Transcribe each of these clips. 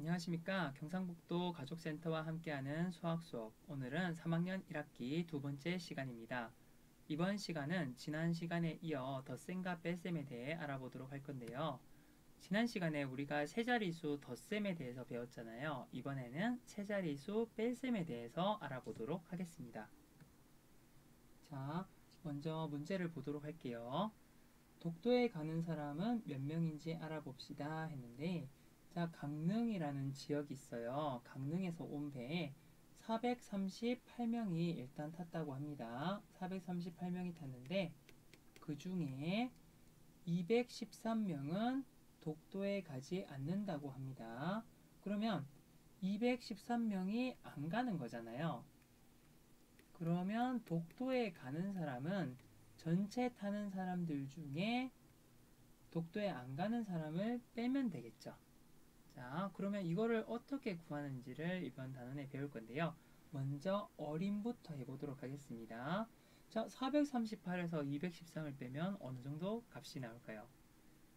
안녕하십니까. 경상북도 가족센터와 함께하는 수학 수업. 오늘은 3학년 1학기 두 번째 시간입니다. 이번 시간은 지난 시간에 이어 덧셈과 뺄셈에 대해 알아보도록 할 건데요. 지난 시간에 우리가 세자리수 덧셈에 대해서 배웠잖아요. 이번에는 세자리수 뺄셈에 대해서 알아보도록 하겠습니다. 자, 먼저 문제를 보도록 할게요. 독도에 가는 사람은 몇 명인지 알아봅시다 했는데, 자, 강릉이라는 지역이 있어요. 강릉에서 온 배에 438명이 일단 탔다고 합니다. 438명이 탔는데 그 중에 213명은 독도에 가지 않는다고 합니다. 그러면 213명이 안 가는 거잖아요. 그러면 독도에 가는 사람은 전체 타는 사람들 중에 독도에 안 가는 사람을 빼면 되겠죠. 자, 그러면 이거를 어떻게 구하는지를 이번 단원에 배울 건데요. 먼저 어림부터 해보도록 하겠습니다. 자, 438에서 213을 빼면 어느 정도 값이 나올까요?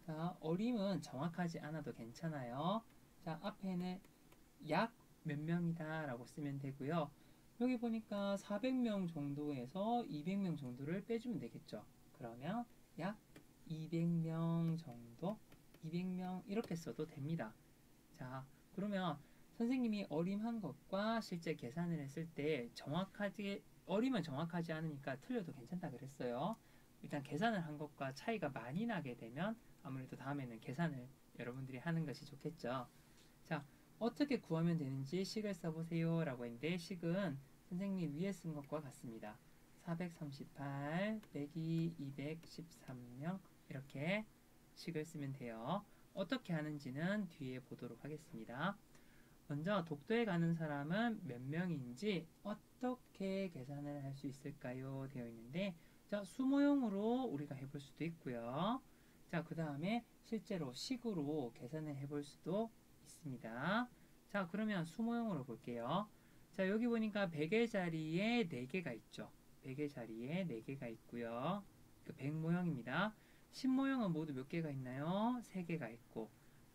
자, 어림은 정확하지 않아도 괜찮아요. 자, 앞에는 약 몇 명이다 라고 쓰면 되고요. 여기 보니까 400명 정도에서 200명 정도를 빼주면 되겠죠. 그러면 약 200명 정도, 200명 이렇게 써도 됩니다. 자, 그러면 선생님이 어림한 것과 실제 계산을 했을 때 어림은 정확하지 않으니까 틀려도 괜찮다 그랬어요. 일단 계산을 한 것과 차이가 많이 나게 되면 아무래도 다음에는 계산을 여러분들이 하는 것이 좋겠죠. 자, 어떻게 구하면 되는지 식을 써보세요 라고 했는데 식은 선생님이 위에 쓴 것과 같습니다. 438 빼기 213명 이렇게 식을 쓰면 돼요. 어떻게 하는지는 뒤에 보도록 하겠습니다. 먼저 독도에 가는 사람은 몇 명인지 어떻게 계산을 할 수 있을까요? 되어 있는데 자, 수모형으로 우리가 해볼 수도 있고요. 자, 그 다음에 실제로 식으로 계산을 해볼 수도 있습니다. 자, 그러면 수모형으로 볼게요. 자, 여기 보니까 100의 자리에 4개가 있죠. 100의 자리에 4개가 있고요. 그 100 모형입니다. 10 모형은 모두 몇 개가 있나요? 3개가 있고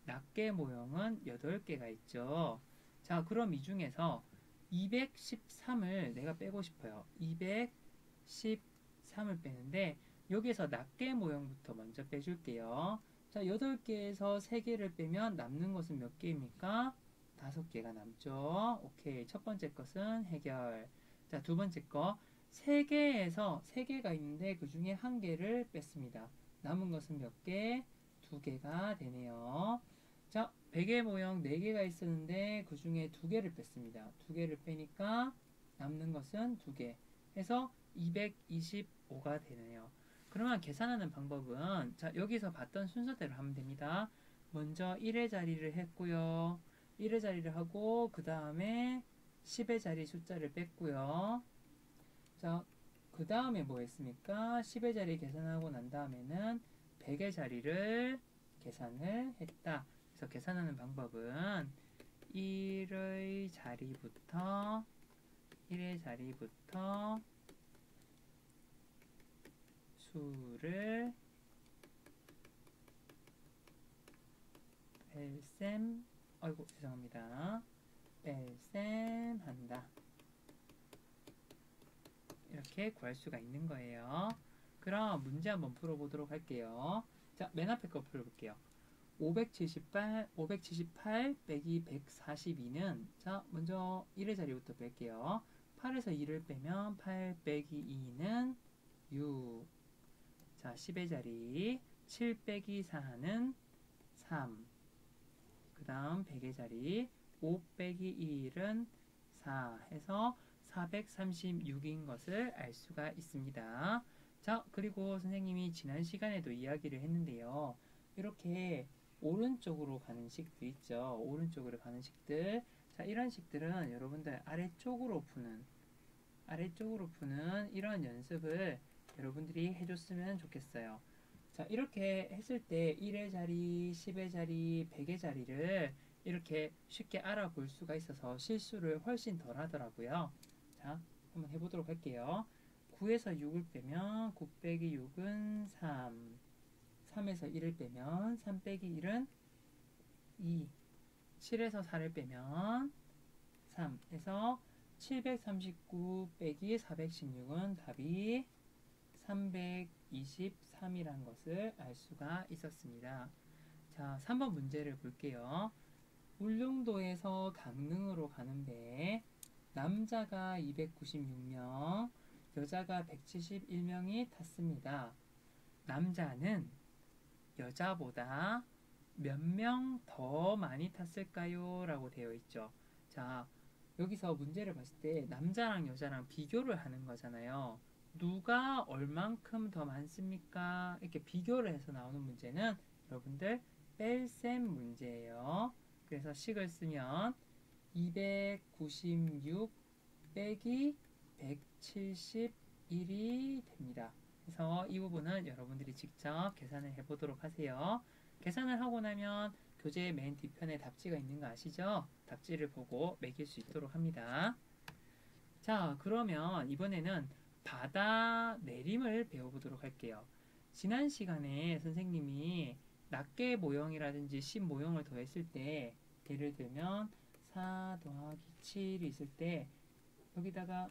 낱개 모형은 8개가 있죠. 자, 그럼 이 중에서 213을 내가 빼고 싶어요. 213을 빼는데 여기서 낱개 모형부터 먼저 빼줄게요. 자, 8개에서 3개를 빼면 남는 것은 몇 개입니까? 5개가 남죠. 오케이. 첫 번째 것은 해결. 자, 두 번째 거. 3개에서 3개가 있는데 그 중에 1개를 뺐습니다. 남은 것은 몇 개? 2개가 되네요. 자, 베개 모형 4개가 있었는데 그 중에 2개를 뺐습니다. 2개를 빼니까 남는 것은 2개 해서 225가 되네요. 그러면 계산하는 방법은 자, 여기서 봤던 순서대로 하면 됩니다. 먼저 1의 자리를 했고요. 1의 자리를 하고 그 다음에 10의 자리 숫자를 뺐고요. 자, 그 다음에 뭐 했습니까? 10의 자리 계산하고 난 다음에는 100의 자리를 계산을 했다. 그래서 계산하는 방법은 1의 자리부터 수를 뺄셈, 아이고 죄송합니다. 뺄셈 한다. 이렇게 구할 수가 있는 거예요. 그럼 문제 한번 풀어보도록 할게요. 자, 맨 앞에 거 풀어볼게요. 578 빼기 142는 자, 먼저 1의 자리부터 뺄게요. 8에서 2를 빼면 8 빼기 2는 6. 자, 10의 자리 7 빼기 4는 3. 그 다음 100의 자리 5 빼기 1은 4 해서 436인 것을 알 수가 있습니다. 자, 그리고 선생님이 지난 시간에도 이야기를 했는데요. 이렇게 오른쪽으로 가는 식도 있죠. 오른쪽으로 가는 식들. 자, 이런 식들은 여러분들 아래쪽으로 푸는 이런 연습을 여러분들이 해줬으면 좋겠어요. 자, 이렇게 했을 때 1의 자리, 10의 자리, 100의 자리를 이렇게 쉽게 알아볼 수가 있어서 실수를 훨씬 덜 하더라고요. 자, 한번 해보도록 할게요. 9에서 6을 빼면 9 빼기 6은 3. 3에서 1을 빼면 3 빼기 1은 2. 7에서 4를 빼면 3에서 739 빼기 416은 답이 323이란 것을 알 수가 있었습니다. 자, 3번 문제를 볼게요. 울릉도에서 강릉으로 가는 배 남자가 296명, 여자가 171명이 탔습니다. 남자는 여자보다 몇 명 더 많이 탔을까요? 라고 되어 있죠. 자, 여기서 문제를 봤을 때 남자랑 여자랑 비교를 하는 거잖아요. 누가 얼만큼 더 많습니까? 이렇게 비교를 해서 나오는 문제는 여러분들 뺄셈 문제예요. 그래서 식을 쓰면 296 빼기 171이 됩니다. 그래서 이 부분은 여러분들이 직접 계산을 해보도록 하세요. 계산을 하고 나면 교재 맨 뒤편에 답지가 있는 거 아시죠? 답지를 보고 매길 수 있도록 합니다. 자, 그러면 이번에는 바다 내림을 배워보도록 할게요. 지난 시간에 선생님이 낱개 모형이라든지 10 모형을 더했을 때 예를 들면 4 더하기 7이 있을 때 여기다가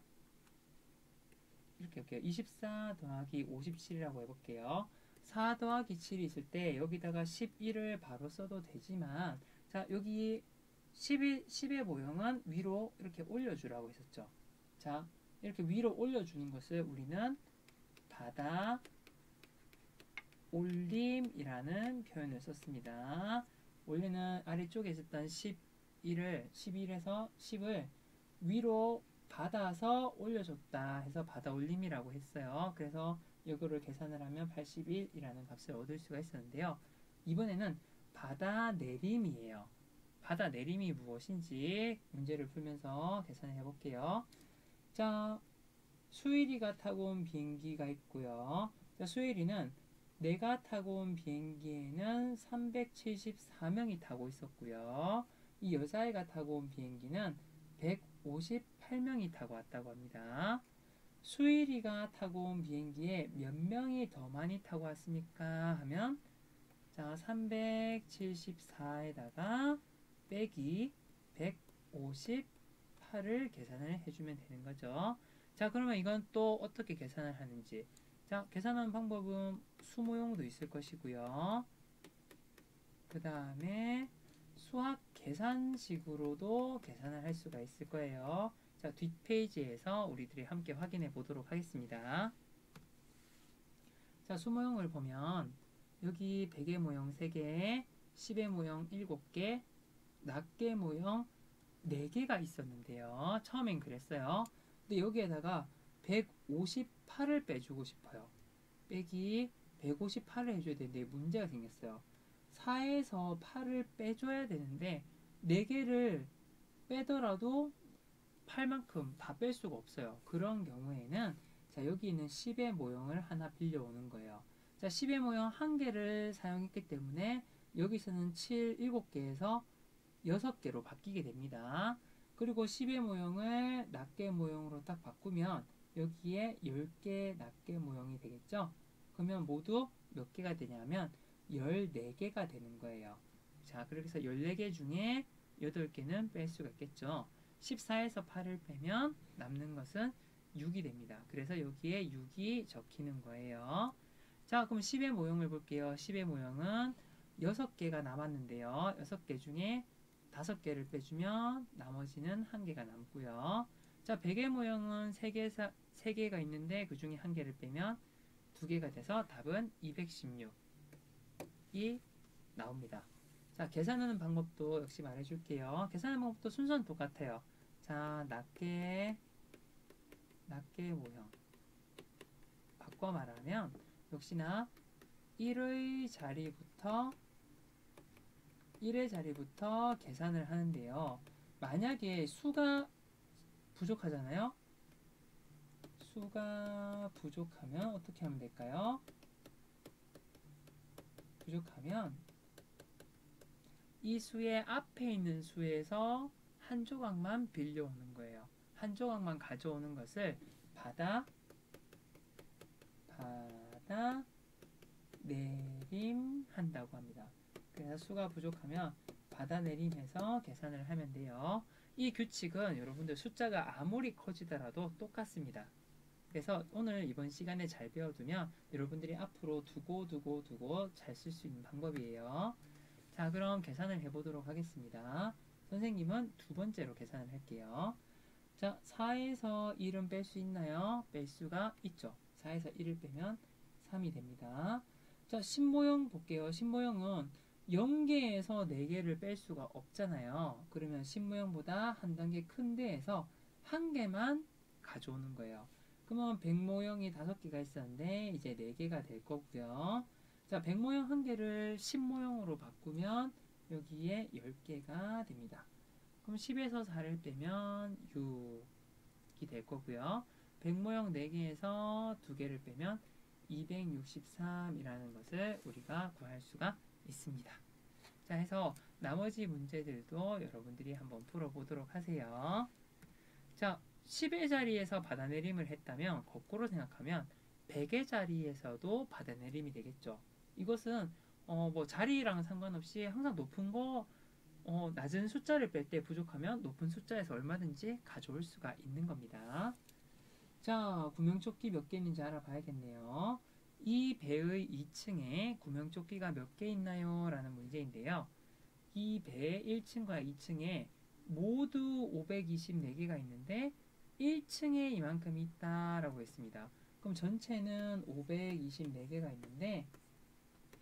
이렇게 할게요. 24 더하기 57이라고 해볼게요. 4 더하기 7이 있을 때 여기다가 11을 바로 써도 되지만 자, 여기 10의 모형은 위로 이렇게 올려주라고 했었죠. 자, 이렇게 위로 올려주는 것을 우리는 바다 올림이라는 표현을 썼습니다. 원래는 아래쪽에 있었던 11에서 10을 위로 받아서 올려줬다 해서 바다 올림이라고 했어요. 그래서 이거를 계산을 하면 81이라는 값을 얻을 수가 있었는데요. 이번에는 바다 내림이에요. 바다 내림이 무엇인지 문제를 풀면서 계산을 해볼게요. 자, 수일이가 타고 온 비행기가 있고요. 자, 수일이는 내가 타고 온 비행기에는 374명이 타고 있었고요. 이 여자애가 타고 온 비행기는 158명이 타고 왔다고 합니다. 수일이가 타고 온 비행기에 몇 명이 더 많이 타고 왔습니까? 하면 자, 374에다가 빼기 158을 계산을 해주면 되는 거죠. 자, 그러면 이건 또 어떻게 계산을 하는지. 자, 계산하는 방법은 수모형도 있을 것이고요. 그 다음에 수학 계산식으로도 계산을 할 수가 있을 거예요. 자, 뒷페이지에서 우리들이 함께 확인해 보도록 하겠습니다. 자, 수모형을 보면 여기 100의 모형 3개, 10의 모형 7개, 낱개 모형 4개가 있었는데요. 처음엔 그랬어요. 근데 여기에다가 158을 빼주고 싶어요. 빼기 158을 해줘야 되는데 문제가 생겼어요. 4에서 8을 빼줘야 되는데 4개를 빼더라도 8만큼 다 뺄 수가 없어요. 그런 경우에는 자, 여기 있는 10의 모형을 하나 빌려오는 거예요. 자, 10의 모형 1개를 사용했기 때문에 여기서는 7, 7개에서 6개로 바뀌게 됩니다. 그리고 10의 모형을 낱개 모형으로 딱 바꾸면 여기에 10개 낱개 모형이 되겠죠? 그러면 모두 몇 개가 되냐면 14개가 되는 거예요. 자, 그래서 14개 중에 8개는 뺄 수가 있겠죠. 14에서 8을 빼면 남는 것은 6이 됩니다. 그래서 여기에 6이 적히는 거예요. 자, 그럼 10의 모형을 볼게요. 10의 모형은 6개가 남았는데요. 6개 중에 5개를 빼주면 나머지는 1개가 남고요. 자, 100의 모형은 3개가 있는데 그 중에 1개를 빼면 2개가 돼서 답은 216이 나옵니다. 자, 계산하는 방법도 역시 말해줄게요. 계산하는 방법도 순서는 똑같아요. 자, 낱개 모형 바꿔 말하면 역시나 1의 자리부터 계산을 하는데요. 만약에 수가 부족하잖아요. 수가 부족하면 어떻게 하면 될까요? 부족하면 이 수의 앞에 있는 수에서 한 조각만 빌려오는 거예요. 한 조각만 가져오는 것을 바다 내림 한다고 합니다. 그래서 수가 부족하면 받아내림해서 계산을 하면 돼요. 이 규칙은 여러분들 숫자가 아무리 커지더라도 똑같습니다. 그래서 오늘 이번 시간에 잘 배워두면 여러분들이 앞으로 두고 잘 쓸 수 있는 방법이에요. 자, 그럼 계산을 해보도록 하겠습니다. 선생님은 두 번째로 계산을 할게요. 자, 4에서 1은 뺄 수 있나요? 뺄 수가 있죠. 4에서 1을 빼면 3이 됩니다. 자, 신모형 볼게요. 신모형은 0개에서 4개를 뺄 수가 없잖아요. 그러면 신모형보다 한 단계 큰 데에서 한 개만 가져오는 거예요. 그러면 백모형이 5개가 있었는데 이제 4개가 될 거고요. 자, 백모형 한 개를 신모형으로 바꾸면 여기에 10개가 됩니다. 그럼 10에서 4를 빼면 6이 될 거고요. 백모형 4개에서 2개를 빼면 263이라는 것을 우리가 구할 수가 있습니다. 자, 해서 나머지 문제들도 여러분들이 한번 풀어보도록 하세요. 자, 10의 자리에서 받아내림을 했다면 거꾸로 생각하면 100의 자리에서도 받아내림이 되겠죠. 이것은 뭐 자리랑 상관없이 항상 높은 거 낮은 숫자를 뺄 때 부족하면 높은 숫자에서 얼마든지 가져올 수가 있는 겁니다. 자, 구명조끼 몇 개 있는지 알아봐야겠네요. 이 배의 2층에 구명조끼가 몇 개 있나요? 라는 문제인데요. 이 배의 1층과 2층에 모두 524개가 있는데 1층에 이만큼 있다라고 했습니다. 그럼 전체는 524개가 있는데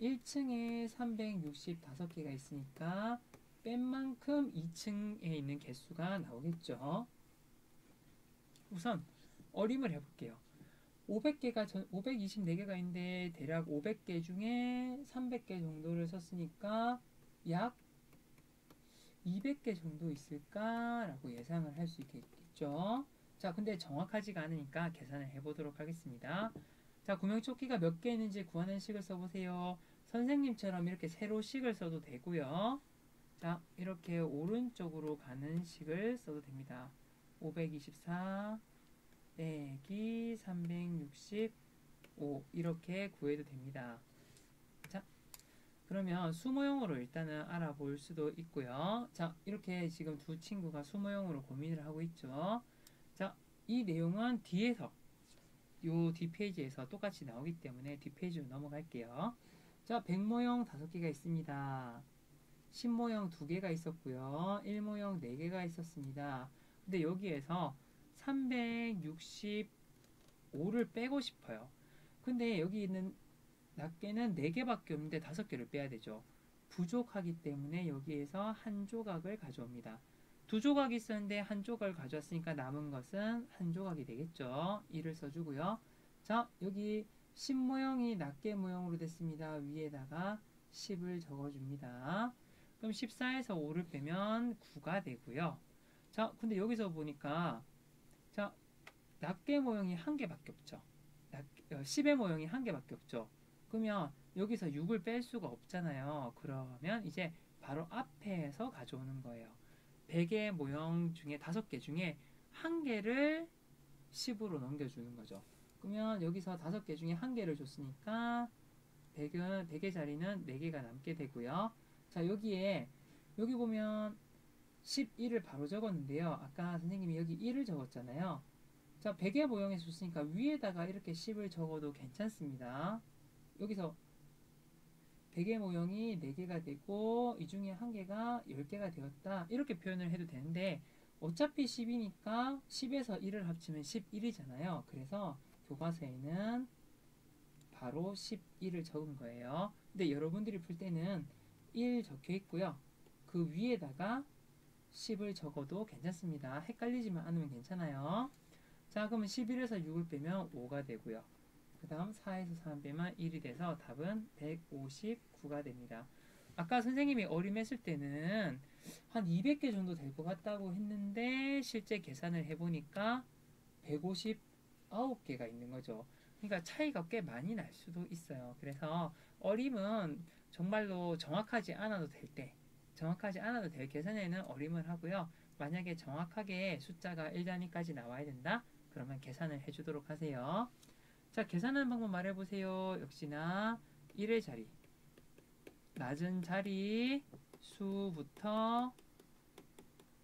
1층에 365개가 있으니까 뺀 만큼 2층에 있는 개수가 나오겠죠. 우선 어림을 해볼게요. 524개가 있는데 대략 500개 중에 300개 정도를 썼으니까 약 200개 정도 있을까라고 예상을 할 수 있겠죠. 자, 근데 정확하지가 않으니까 계산을 해보도록 하겠습니다. 자, 구명조끼가 몇 개 있는지 구하는 식을 써보세요. 선생님처럼 이렇게 세로 식을 써도 되고요. 자, 이렇게 오른쪽으로 가는 식을 써도 됩니다. 524 빼기 365 이렇게 구해도 됩니다. 자, 그러면 수모형으로 일단은 알아볼 수도 있고요. 자, 이렇게 지금 두 친구가 수모형으로 고민을 하고 있죠. 자, 이 내용은 뒤에서 요 뒷페이지에서 똑같이 나오기 때문에 뒷페이지로 넘어갈게요. 자, 백모형 5개가 있습니다. 신모형 2개가 있었고요. 1모형 4개가 있었습니다. 근데 여기에서 365를 빼고 싶어요. 근데 여기 있는 낱개는 4개밖에 없는데 5개를 빼야 되죠. 부족하기 때문에 여기에서 한 조각을 가져옵니다. 2조각이 있었는데 한 조각을 가져왔으니까 남은 것은 한 조각이 되겠죠. 1을 써주고요. 자, 여기 10모형이 낱개 모형으로 됐습니다. 위에다가 10을 적어줍니다. 그럼 14에서 5를 빼면 9가 되고요. 자, 근데 여기서 보니까 자, 낱개 모형이 한 개밖에 없죠. 10의 모형이 한 개밖에 없죠. 그러면 여기서 6을 뺄 수가 없잖아요. 그러면 이제 바로 앞에서 가져오는 거예요. 100의 모형 중에 5개 중에 한 개를 10으로 넘겨주는 거죠. 그러면 여기서 5개 중에 한 개를 줬으니까 100의 자리는 4개가 남게 되고요. 자, 여기 보면 11을 바로 적었는데요. 아까 선생님이 여기 1을 적었잖아요. 자, 100의 모형에 줬으니까 위에다가 이렇게 10을 적어도 괜찮습니다. 여기서 100의 모형이 4개가 되고 이 중에 한 개가 10개가 되었다. 이렇게 표현을 해도 되는데 어차피 10이니까 10에서 1을 합치면 11이잖아요. 그래서 교과서에는 바로 11을 적은 거예요. 근데 여러분들이 풀 때는 1 적혀 있고요. 그 위에다가 10을 적어도 괜찮습니다. 헷갈리지만 않으면 괜찮아요. 자, 그러면 11에서 6을 빼면 5가 되고요. 그 다음 4에서 3 빼면 1이 돼서 답은 159가 됩니다. 아까 선생님이 어림했을 때는 한 200개 정도 될 것 같다고 했는데 실제 계산을 해보니까 159개가 있는 거죠. 그러니까 차이가 꽤 많이 날 수도 있어요. 그래서 어림은 정말로 정확하지 않아도 될 계산에는 어림을 하고요. 만약에 정확하게 숫자가 1단위까지 나와야 된다? 그러면 계산을 해주도록 하세요. 자, 계산하는 방법 말해보세요. 역시나 1의 자리, 낮은 자리, 수부터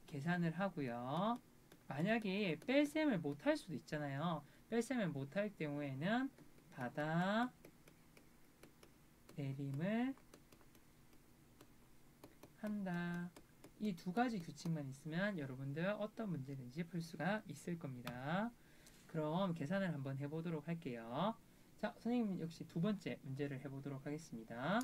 계산을 하고요. 만약에 뺄셈을 못할 수도 있잖아요. 뺄셈을 못할 경우에는 받아 내림을 한다. 이 두 가지 규칙만 있으면 여러분들 어떤 문제든지 풀 수가 있을 겁니다. 그럼 계산을 한번 해보도록 할게요. 자, 선생님 역시 두 번째 문제를 해보도록 하겠습니다.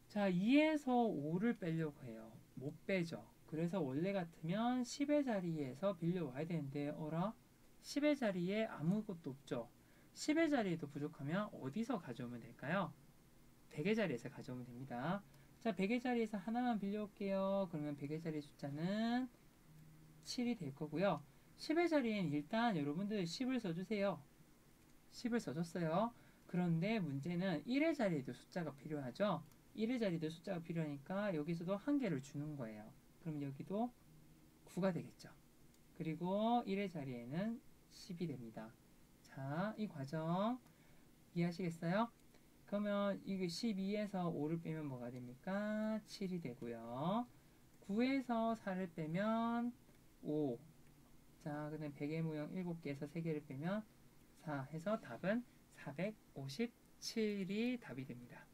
자, 2에서 5를 빼려고 해요. 못 빼죠. 그래서 원래 같으면 10의 자리에서 빌려와야 되는데 어라? 10의 자리에 아무것도 없죠. 10의 자리에도 부족하면 어디서 가져오면 될까요? 100의 자리에서 가져오면 됩니다. 자, 100의 자리에서 하나만 빌려올게요. 그러면 100의 자리 숫자는 7이 될 거고요. 10의 자리엔 일단 여러분들 10을 써주세요. 10을 써줬어요. 그런데 문제는 1의 자리에도 숫자가 필요하죠. 1의 자리도 숫자가 필요하니까 여기서도 한 개를 주는 거예요. 그럼 여기도 9가 되겠죠. 그리고 1의 자리에는 10이 됩니다. 자, 이 과정 이해하시겠어요? 그러면 이게 12에서 5를 빼면 뭐가 됩니까? 7이 되고요. 9에서 4를 빼면 5. 자, 그다음 100의 모형 7개에서 3개를 빼면 4 해서 답은 457이 답이 됩니다.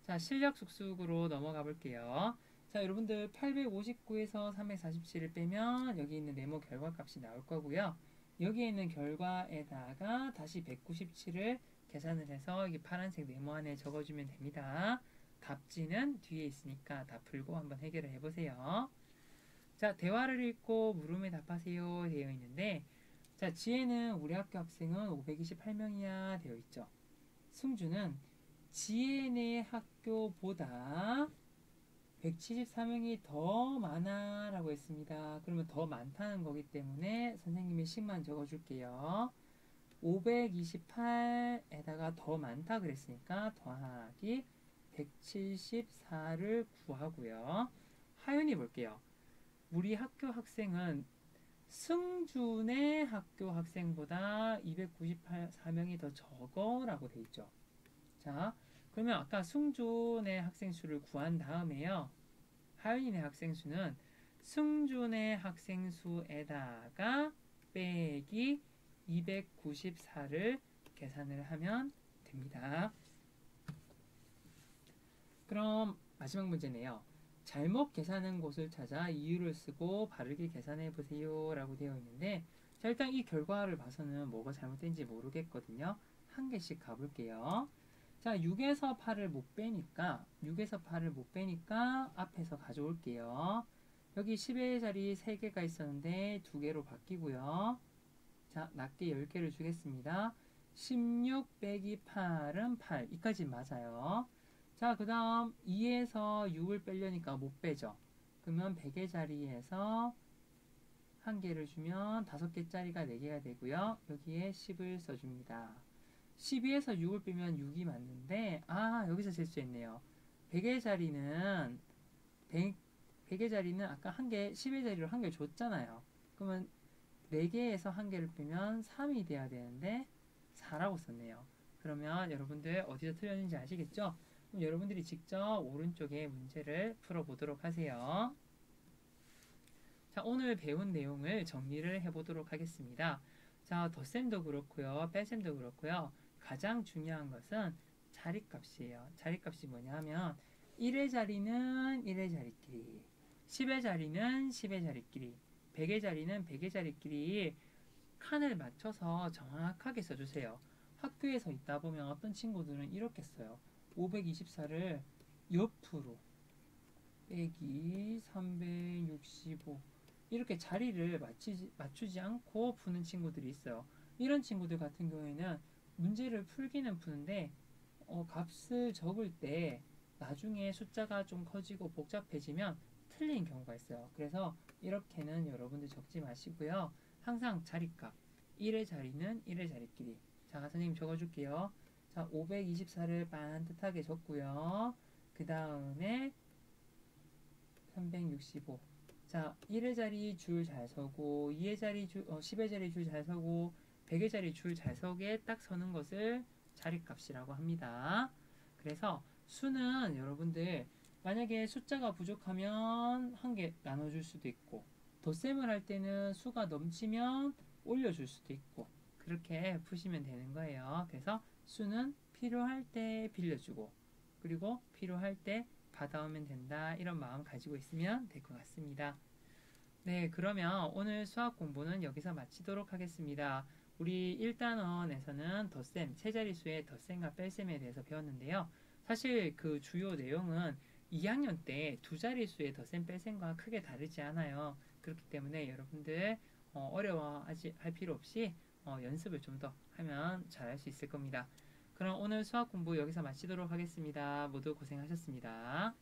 자, 실력 숙숙으로 넘어가 볼게요. 자, 여러분들 859에서 347을 빼면 여기 있는 네모 결과값이 나올 거고요. 여기에 있는 결과에다가 다시 197을 계산을 해서 여기 파란색 네모 안에 적어주면 됩니다. 답지는 뒤에 있으니까 다 풀고 한번 해결을 해보세요. 자, 대화를 읽고 물음에 답하세요 되어 있는데, 자, 지혜는 우리 학교 학생은 528명이야 되어 있죠. 승주는 지혜네 학교보다 174명이 더 많아 라고 했습니다. 그러면 더 많다는 거기 때문에 선생님이 10만 적어줄게요. 528에다가 더 많다 그랬으니까 더하기 174를 구하고요. 하윤이 볼게요. 우리 학교 학생은 승준의 학교 학생보다 294명이 더 적어 라고 돼 있죠. 자, 그러면 아까 승준의 학생 수를 구한 다음에요. 하윤이네 학생 수는 승준의 학생 수에다가 빼기 294를 계산을 하면 됩니다. 그럼 마지막 문제네요. 잘못 계산한 곳을 찾아 이유를 쓰고 바르게 계산해 보세요 라고 되어 있는데, 자, 일단 이 결과를 봐서는 뭐가 잘못된지 모르겠거든요. 한 개씩 가볼게요. 자, 6에서 8을 못 빼니까 앞에서 가져올게요. 여기 10의 자리 3개가 있었는데 2개로 바뀌고요. 자, 낮게 10개를 주겠습니다. 16 빼기 8은 8. 이까지 맞아요. 자, 그 다음 2에서 6을 빼려니까 못 빼죠. 그러면 100의 자리에서 한 개를 주면 5개짜리가 4개가 되고요. 여기에 10을 써줍니다. 12에서 6을 빼면 6이 맞는데, 여기서 실수했네요. 100의 자리는 아까 한 개, 10의 자리로 한 개 줬잖아요. 그러면 4개에서 한 개를 빼면 3이 돼야 되는데 4라고 썼네요. 그러면 여러분들 어디서 틀렸는지 아시겠죠? 그럼 여러분들이 직접 오른쪽에 문제를 풀어보도록 하세요. 자, 오늘 배운 내용을 정리를 해보도록 하겠습니다. 자, 덧셈도 그렇고요, 뺄셈도 그렇고요. 가장 중요한 것은 자리값이에요. 자리값이 뭐냐 하면 1의 자리는 1의 자리끼리, 10의 자리는 10의 자리끼리, 100의 자리는 100의 자리끼리 칸을 맞춰서 정확하게 써주세요. 학교에서 있다 보면 어떤 친구들은 이렇게 써요. 524를 옆으로 빼기 365 이렇게 자리를 맞추지 않고 푸는 친구들이 있어요. 이런 친구들 같은 경우에는 문제를 풀기는 푸는데 값을 적을 때 나중에 숫자가 좀 커지고 복잡해지면 틀린 경우가 있어요. 그래서 이렇게는 여러분들 적지 마시고요. 항상 자리값 1의 자리는 1의 자리끼리. 자, 선생님 적어줄게요. 자, 524를 반듯하게 적고요. 그 다음에 365. 자, 1의 자리 줄 잘 서고 2의 자리 10의 자리 줄 잘 서고 100의 자리 줄 잘 서게 딱 서는 것을 자리값이라고 합니다. 그래서 수는 여러분들 만약에 숫자가 부족하면 한 개 나눠줄 수도 있고, 덧셈을 할 때는 수가 넘치면 올려줄 수도 있고, 그렇게 푸시면 되는 거예요. 그래서 수는 필요할 때 빌려주고, 그리고 필요할 때 받아오면 된다. 이런 마음 가지고 있으면 될 것 같습니다. 네, 그러면 오늘 수학 공부는 여기서 마치도록 하겠습니다. 우리 1단원에서는 덧셈, 세 자릿수의 덧셈과 뺄셈에 대해서 배웠는데요. 사실 그 주요 내용은 2학년 때 두 자릿수의 덧셈, 뺄셈과 크게 다르지 않아요. 그렇기 때문에 여러분들 어려워하지 할 필요 없이 연습을 좀 더 하면 잘할 수 있을 겁니다. 그럼 오늘 수학 공부 여기서 마치도록 하겠습니다. 모두 고생하셨습니다.